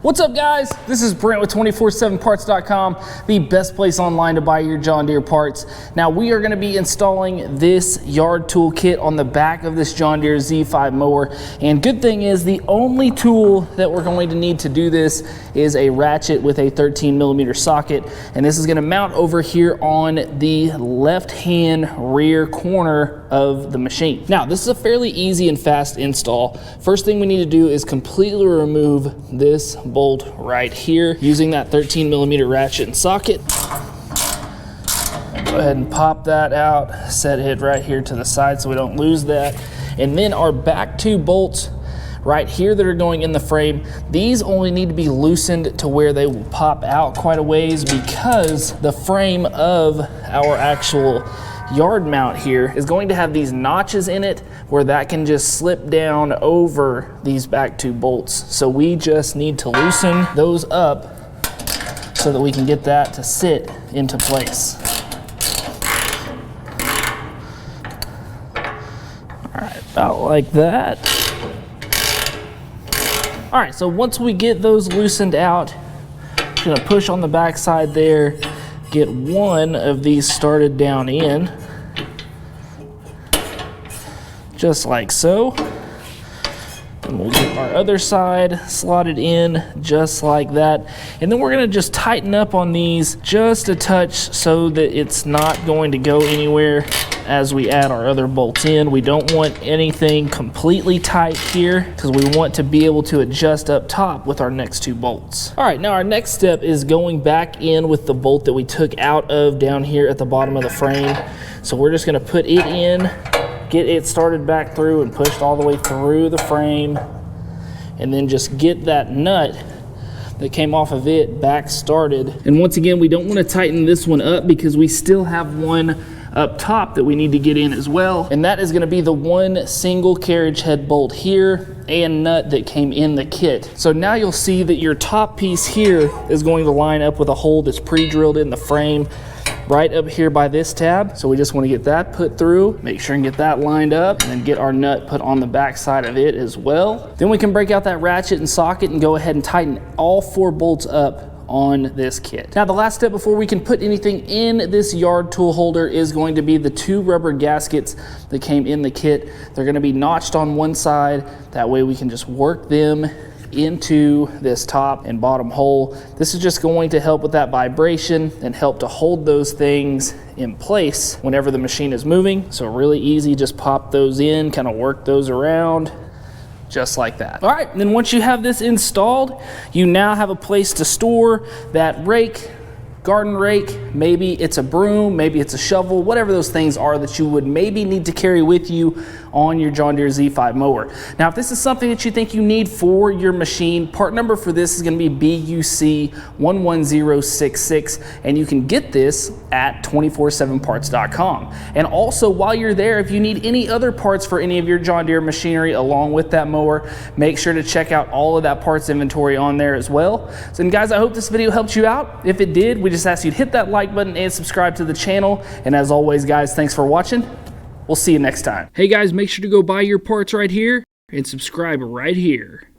What's up, guys? This is Brent with 247parts.com, the best place online to buy your John Deere parts. Now, we are going to be installing this yard tool kit on the back of this John Deere Z5 mower. And good thing is, the only tool that we're going to need to do this is a ratchet with a 13mm socket. And this is going to mount over here on the left-hand rear corner of the machine. Now, this is a fairly easy and fast install. First thing we need to do is completely remove this bolt right here using that 13mm ratchet and socket. Go ahead and pop that out, set it right here to the side so we don't lose that. And then our back two bolts right here that are going in the frame, these only need to be loosened to where they will pop out quite a ways, because the frame of our actual yard mount here is going to have these notches in it where that can just slip down over these back two bolts. So we just need to loosen those up so that we can get that to sit into place. All right, about like that. All right, so once we get those loosened out, I'm gonna push on the back side there, get one of these started down in, just like so. And we'll get our other side slotted in just like that. And then we're gonna just tighten up on these just a touch so that it's not going to go anywhere as we add our other bolts in. We don't want anything completely tight here because we want to be able to adjust up top with our next two bolts. All right, now our next step is going back in with the bolt that we took out of down here at the bottom of the frame. So we're just gonna put it in, get it started back through and pushed all the way through the frame, and then just get that nut that came off of it back started. And once again, we don't want to tighten this one up because we still have one up top that we need to get in as well. And that is going to be the one single carriage head bolt here and nut that came in the kit. So now you'll see that your top piece here is going to line up with a hole that's pre-drilled in the frame right up here by this tab. So we just want to get that put through, make sure and get that lined up, and then get our nut put on the back side of it as well. Then we can break out that ratchet and socket and go ahead and tighten all four bolts up on this kit. Now, the last step before we can put anything in this yard tool holder is going to be the two rubber gaskets that came in the kit. They're going to be notched on one side. That way we can just work them into this top and bottom hole. This is just going to help with that vibration and help to hold those things in place whenever the machine is moving. So really easy, just pop those in, kind of work those around just like that. All right, and then once you have this installed, you now have a place to store that rake, garden rake, maybe it's a broom, maybe it's a shovel, whatever those things are that you would maybe need to carry with you on your John Deere Z5 mower. Now, if this is something that you think you need for your machine, part number for this is going to be BUC 11066, and you can get this at 247parts.com. And also, while you're there, if you need any other parts for any of your John Deere machinery along with that mower, make sure to check out all of that parts inventory on there as well. So, and guys, I hope this video helped you out. If it did, we just ask you to hit that like button and subscribe to the channel. And as always, guys, thanks for watching. We'll see you next time. Hey guys, make sure to go buy your parts right here and subscribe right here.